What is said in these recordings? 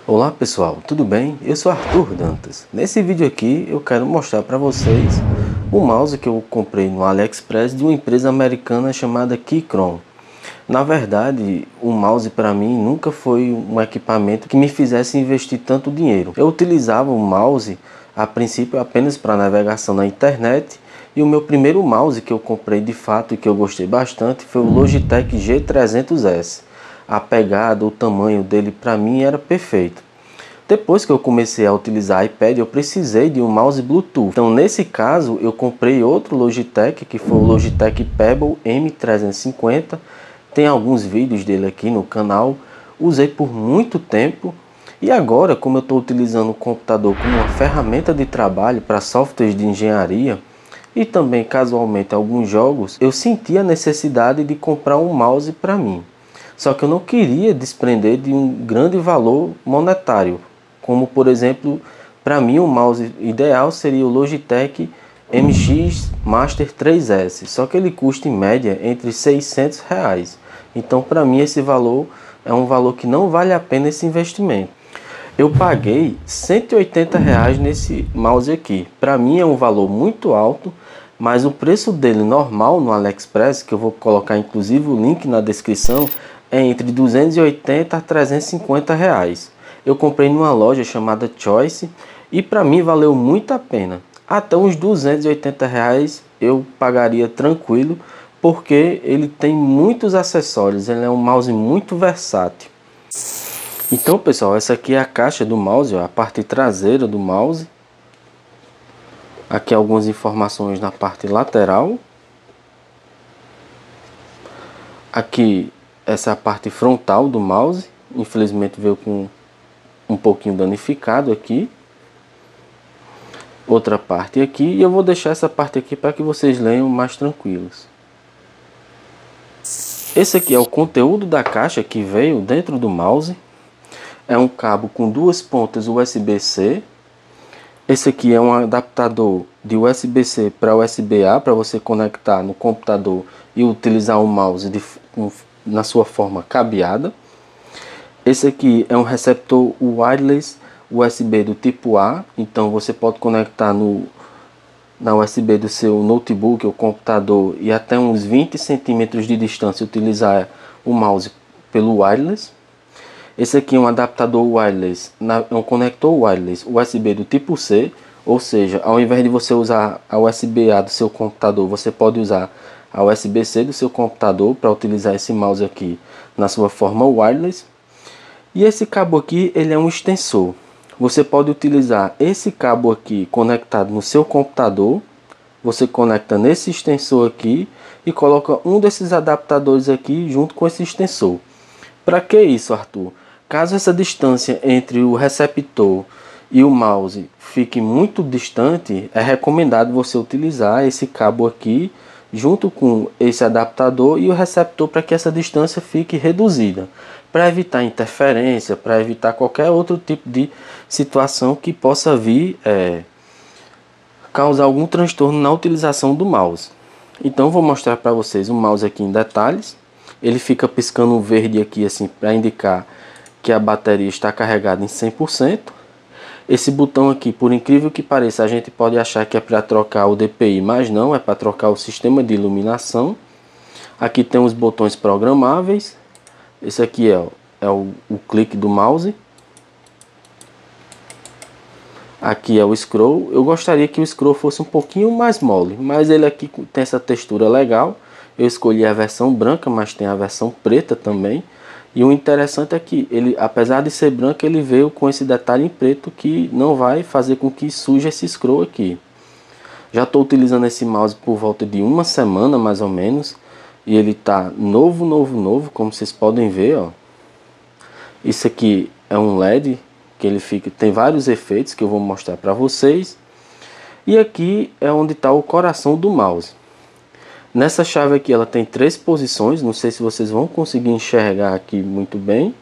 Olá pessoal, tudo bem? Eu sou Arthur Dantas. Nesse vídeo aqui eu quero mostrar para vocês o mouse que eu comprei no AliExpress de uma empresa americana chamada Keychron. Na verdade, o mouse para mim nunca foi um equipamento que me fizesse investir tanto dinheiro. Eu utilizava o mouse a princípio apenas para navegação na internet, e o meu primeiro mouse que eu comprei de fato e que eu gostei bastante foi o Logitech G300S. A pegada, o tamanho dele para mim era perfeito. Depois que eu comecei a utilizar iPad, eu precisei de um mouse Bluetooth. Então nesse caso eu comprei outro Logitech, que foi o Logitech Pebble M350. Tem alguns vídeos dele aqui no canal. Usei por muito tempo. E agora, como eu estou utilizando o computador como uma ferramenta de trabalho para softwares de engenharia e também casualmente alguns jogos, eu senti a necessidade de comprar um mouse para mim. Só que eu não queria desprender de um grande valor monetário, como por exemplo, para mim o mouse ideal seria o Logitech MX Master 3S, só que ele custa em média entre R$600. Então para mim esse valor é um valor que não vale a pena esse investimento. Eu paguei R$180 nesse mouse aqui. Para mim é um valor muito alto, mas o preço dele normal no AliExpress, que eu vou colocar inclusive o link na descrição, é entre 280 a R$350. Eu comprei numa loja chamada Choice e para mim valeu muito a pena. Até uns R$280 eu pagaria tranquilo, porque ele tem muitos acessórios, ele é um mouse muito versátil. Então pessoal, essa aqui é a caixa do mouse, ó, a parte traseira do mouse. Aqui algumas informações na parte lateral. Aqui essa é a parte frontal do mouse, infelizmente veio com um pouquinho danificado aqui. Outra parte aqui, e eu vou deixar essa parte aqui para que vocês leiam mais tranquilos. Esse aqui é o conteúdo da caixa que veio dentro do mouse. É um cabo com duas pontas USB-C. Esse aqui é um adaptador de USB-C para USB-A, para você conectar no computador e utilizar o mouse na sua forma cabeada. Esse aqui é um receptor wireless USB do tipo A, então você pode conectar na USB do seu notebook ou computador e até uns 20 centímetros de distância utilizar o mouse pelo wireless. Esse aqui é um adaptador wireless, é um conector wireless USB do tipo C, ou seja, ao invés de você usar a USB-A do seu computador, você pode usar a USB-C do seu computador para utilizar esse mouse aqui na sua forma wireless. E esse cabo aqui, ele é um extensor. Você pode utilizar esse cabo aqui conectado no seu computador. Você conecta nesse extensor aqui e coloca um desses adaptadores aqui junto com esse extensor. Para que isso, Arthur? Caso essa distância entre o receptor e o mouse fique muito distante, é recomendado você utilizar esse cabo aqui junto com esse adaptador e o receptor para que essa distância fique reduzida, para evitar interferência, para evitar qualquer outro tipo de situação que possa vir causar algum transtorno na utilização do mouse. Então vou mostrar para vocês o mouse aqui em detalhes. Ele fica piscando um verde aqui assim para indicar que a bateria está carregada em 100%. Esse botão aqui, por incrível que pareça, a gente pode achar que é para trocar o DPI, mas não, é para trocar o sistema de iluminação. Aqui tem os botões programáveis. Esse aqui é o clique do mouse. Aqui é o scroll. Eu gostaria que o scroll fosse um pouquinho mais mole, mas ele aqui tem essa textura legal. Eu escolhi a versão branca, mas tem a versão preta também. E o interessante é que ele, apesar de ser branco, ele veio com esse detalhe em preto que não vai fazer com que suje esse scroll aqui. Já estou utilizando esse mouse por volta de uma semana mais ou menos. E ele tá novo, como vocês podem ver, ó. Isso aqui é um LED que ele tem vários efeitos que eu vou mostrar para vocês. E aqui é onde está o coração do mouse. Nessa chave aqui ela tem 3 posições, não sei se vocês vão conseguir enxergar aqui muito bem,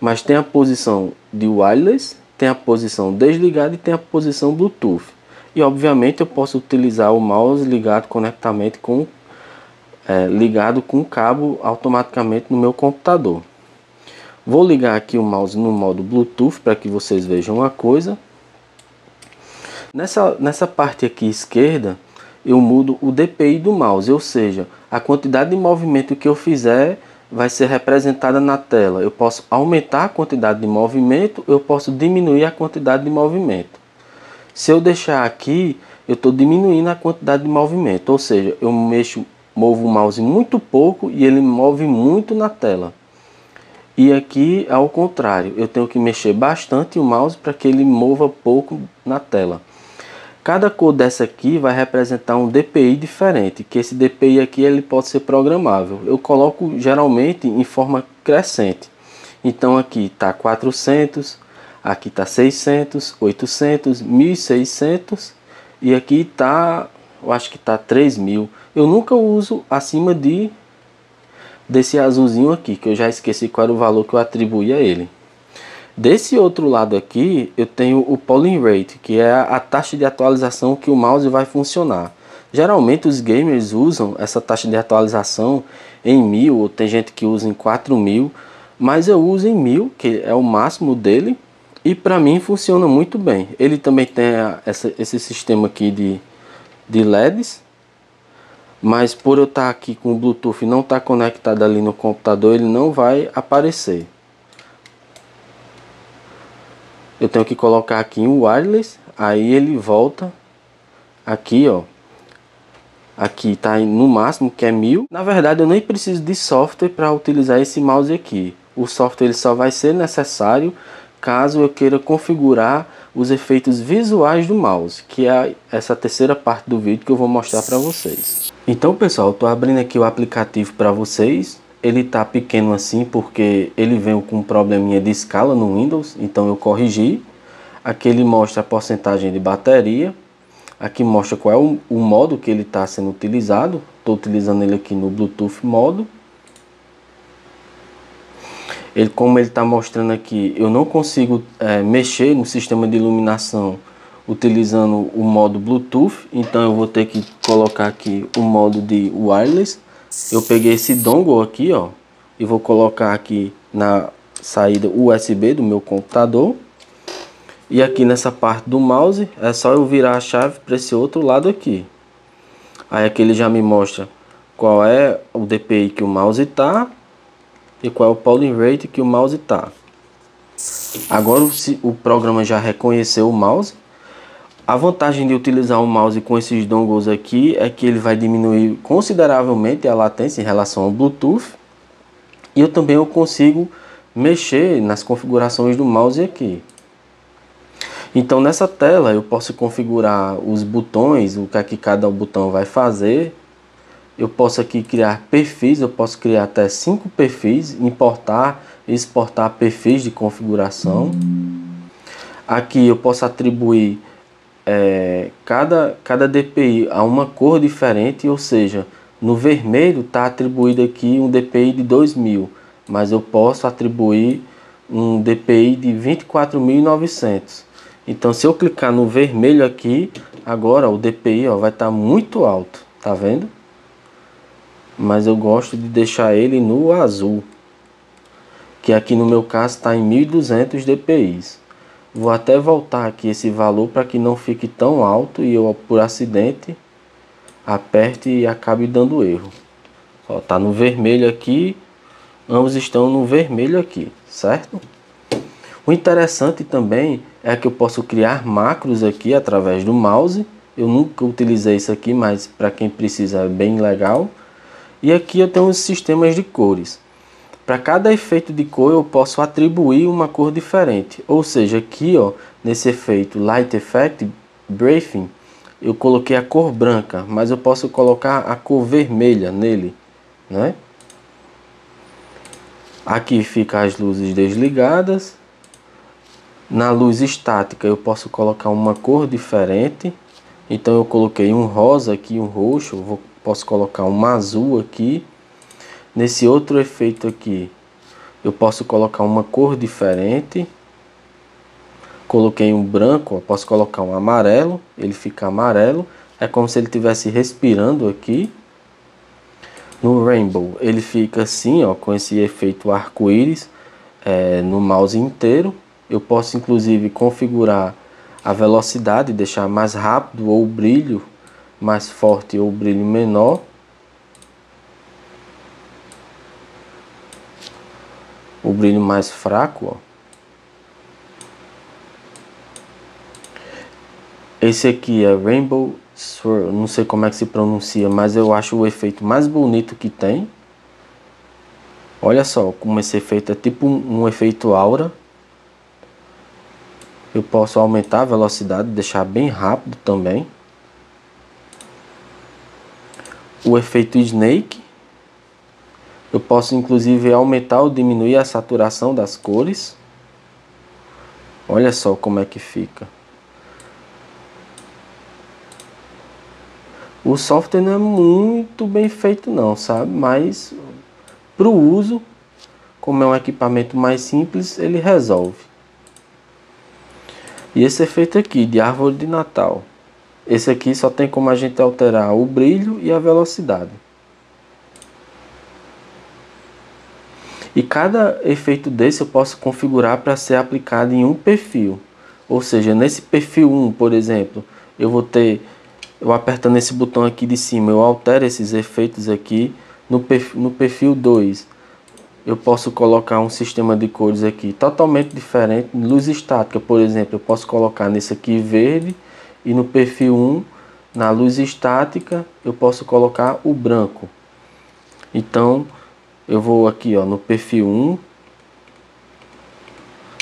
mas tem a posição de wireless, tem a posição desligada e tem a posição Bluetooth. E obviamente eu posso utilizar o mouse ligado conectamente ligado com o cabo automaticamente no meu computador. Vou ligar aqui o mouse no modo Bluetooth para que vocês vejam uma coisa. Nessa parte aqui esquerda, eu mudo o DPI do mouse, ou seja, a quantidade de movimento que eu fizer vai ser representada na tela. Eu posso aumentar a quantidade de movimento, eu posso diminuir a quantidade de movimento. Se eu deixar aqui, eu estou diminuindo a quantidade de movimento, ou seja, eu movo o mouse muito pouco e ele move muito na tela. E aqui ao contrário, eu tenho que mexer bastante o mouse para que ele mova pouco na tela. Cada cor dessa aqui vai representar um DPI diferente, que esse DPI aqui ele pode ser programável. Eu coloco geralmente em forma crescente. Então aqui está 400, aqui está 600, 800, 1600 e aqui está, eu acho que está 3000. Eu nunca uso acima desse azulzinho aqui, que eu já esqueci qual era o valor que eu atribuí a ele. Desse outro lado aqui, eu tenho o polling rate, que é a taxa de atualização que o mouse vai funcionar. Geralmente os gamers usam essa taxa de atualização em 1000, ou tem gente que usa em 4000, mas eu uso em 1000, que é o máximo dele, e para mim funciona muito bem. Ele também tem esse sistema aqui de LEDs, mas por eu estar aqui com o Bluetooth e não estar conectado ali no computador, ele não vai aparecer. Eu tenho que colocar aqui em wireless, aí ele volta aqui, ó. Aqui tá no máximo, que é 1000. Na verdade eu nem preciso de software para utilizar esse mouse aqui. O software ele só vai ser necessário caso eu queira configurar os efeitos visuais do mouse, que é essa terceira parte do vídeo que eu vou mostrar para vocês. Então pessoal, eu tô abrindo aqui o aplicativo para vocês. Ele tá pequeno assim porque ele veio com um probleminha de escala no Windows, então eu corrigi. Aqui ele mostra a porcentagem de bateria. Aqui mostra qual é o modo que ele está sendo utilizado. Estou utilizando ele aqui no Bluetooth modo. Como ele está mostrando aqui, eu não consigo mexer no sistema de iluminação utilizando o modo Bluetooth. Então eu vou ter que colocar aqui o modo de wireless. Eu peguei esse dongle aqui, ó, e vou colocar aqui na saída USB do meu computador. E aqui nessa parte do mouse é só eu virar a chave para esse outro lado aqui. Aí aqui ele já me mostra qual é o DPI que o mouse tá e qual é o polling rate que o mouse tá. Agora o programa já reconheceu o mouse. A vantagem de utilizar o mouse com esses dongles aqui é que ele vai diminuir consideravelmente a latência em relação ao Bluetooth. E eu consigo mexer nas configurações do mouse aqui. Então nessa tela eu posso configurar os botões, o que é que cada botão vai fazer. Eu posso aqui criar perfis, eu posso criar até 5 perfis, importar e exportar perfis de configuração. Aqui eu posso atribuir cada DPI a uma cor diferente, ou seja, no vermelho está atribuído aqui um DPI de 2000, mas eu posso atribuir um DPI de 24.900. Então se eu clicar no vermelho aqui, agora o DPI vai estar muito alto, tá vendo? Mas eu gosto de deixar ele no azul, que aqui no meu caso está em 1200 dpi. Vou até voltar aqui esse valor para que não fique tão alto e eu por acidente aperte e acabe dando erro. Ó, tá no vermelho aqui, ambos estão no vermelho aqui, certo? O interessante também é que eu posso criar macros aqui através do mouse. Eu nunca utilizei isso aqui, mas para quem precisa é bem legal. E aqui eu tenho os sistemas de cores. Para cada efeito de cor eu posso atribuir uma cor diferente. Ou seja, aqui ó, nesse efeito Light Effect Briefing, eu coloquei a cor branca, mas eu posso colocar a cor vermelha nele, né? Aqui fica as luzes desligadas. Na luz estática eu posso colocar uma cor diferente. Então eu coloquei um rosa aqui, um roxo, posso colocar um azul aqui. Nesse outro efeito aqui, eu posso colocar uma cor diferente. Coloquei um branco, eu posso colocar um amarelo, ele fica amarelo. É como se ele estivesse respirando aqui. No Rainbow, ele fica assim, ó, com esse efeito arco-íris. no mouse inteiro. Eu posso inclusive configurar a velocidade, deixar mais rápido ou o brilho mais forte ou o brilho menor. O brilho mais fraco, ó. Esse aqui é Rainbow Swirl, não sei como é que se pronuncia, mas eu acho o efeito mais bonito que tem. Olha só como esse efeito é tipo um efeito aura. Eu posso aumentar a velocidade, deixar bem rápido também. O efeito Snake. Eu posso inclusive aumentar ou diminuir a saturação das cores. Olha só como é que fica. O software não é muito bem feito não, sabe? Mas para o uso, como é um equipamento mais simples, ele resolve. E esse efeito aqui de árvore de Natal. Esse aqui só tem como a gente alterar o brilho e a velocidade. E cada efeito desse eu posso configurar para ser aplicado em um perfil. Ou seja, nesse perfil 1, por exemplo, eu apertando esse botão aqui de cima, eu altero esses efeitos aqui. No perfil 2, eu posso colocar um sistema de cores aqui totalmente diferente. Luz estática, por exemplo, eu posso colocar nesse aqui verde. E no perfil 1, na luz estática, eu posso colocar o branco. Então, eu vou aqui ó, no perfil 1,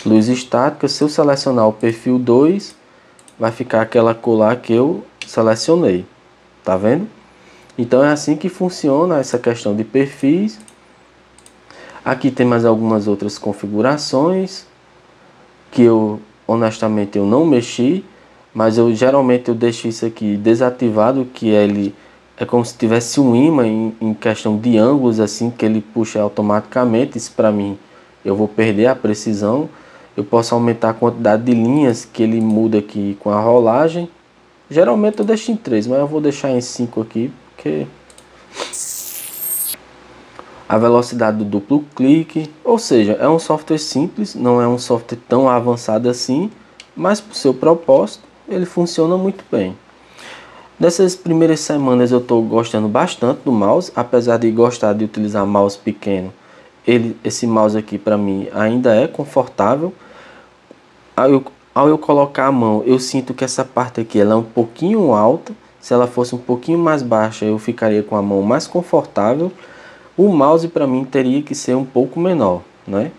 luz estática. Se eu selecionar o perfil 2, vai ficar aquela cor lá que eu selecionei. Tá vendo? Então é assim que funciona essa questão de perfis. Aqui tem mais algumas outras configurações que honestamente eu não mexi, mas geralmente eu deixo isso aqui desativado, que ele é como se tivesse um ímã em questão de ângulos assim, que ele puxa automaticamente. Isso para mim, eu vou perder a precisão. Eu posso aumentar a quantidade de linhas que ele muda aqui com a rolagem. Geralmente eu deixo em 3, mas eu vou deixar em 5 aqui, porque a velocidade do duplo clique. Ou seja, é um software simples, não é um software tão avançado assim, mas para o seu propósito ele funciona muito bem. Nessas primeiras semanas eu estou gostando bastante do mouse, apesar de gostar de utilizar mouse pequeno. Esse mouse aqui para mim ainda é confortável. Ao eu colocar a mão, eu sinto que essa parte aqui ela é um pouquinho alta. Se ela fosse um pouquinho mais baixa, eu ficaria com a mão mais confortável. O mouse para mim teria que ser um pouco menor, né?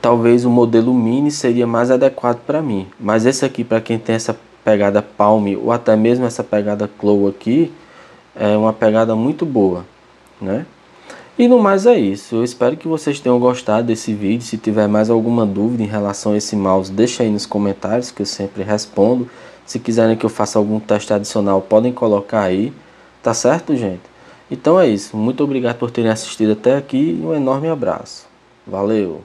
Talvez o modelo mini seria mais adequado para mim. Mas esse aqui, para quem tem essa pegada palm ou até mesmo essa pegada claw aqui, é uma pegada muito boa, né? E no mais é isso. Eu espero que vocês tenham gostado desse vídeo. Se tiver mais alguma dúvida em relação a esse mouse, deixa aí nos comentários que eu sempre respondo. Se quiserem que eu faça algum teste adicional, podem colocar aí. Tá certo, gente? Então é isso. Muito obrigado por terem assistido até aqui e um enorme abraço. Valeu!